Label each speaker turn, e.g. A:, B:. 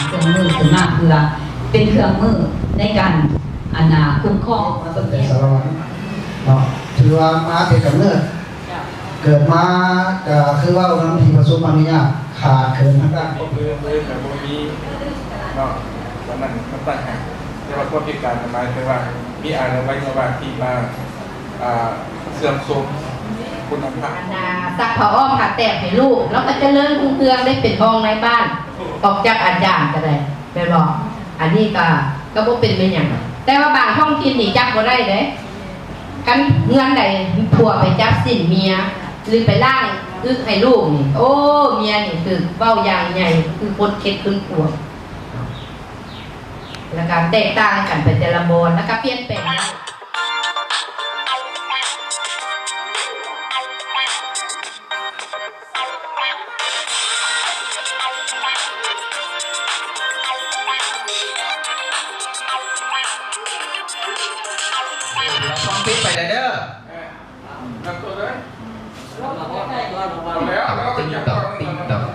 A: เครื่องมือขึ้นมาเพื่อเป็นเครื่องมือในการคุ้มครอง
B: ตั้งแต่สารวัตรเนาะถือว่ามาเป็นกำเนิดเกิดมาก็คือว่าบางทีประสบมามีเนี่ยขาดเขินทางด้าน
C: ก็คือแต่บ่มีเนาะวันนั้นมันตั้งหากแต่ว่าความพิการทำไมคือว่ามีอาไว้สวัสดิ์ที่มาเสื่อมโทรมคุณภาพ
D: ซักผ้าอ้อมผ้าแตกให้ลูกแล้วก็จะเลื่อนคุ้งเครื่องได้เป็นห้องในบ้านออกจากอาจารย์ก็ได้ไปบอกอันนี้ก็บ่เป็นไม่อย่างแต่ว่าบางท้องถิ่นนี่จับบ่ได้เด้กันเงื่อนใดผัวไปจับสินเมียหรือไปล่างอึให้ลูกนี่โอ้เมียนี่คือเว้าอย่างใหญ่คือปดเข็ดขึ้นปวดแล้วการแตกต่างกันไปแต่ละโมนแล้วก็เปลี่ยนแปลง
E: ปิดไปเลยเด้อ
C: นั่งตัวเลย
E: ติ๊กต๊อกติ๊กต๊อก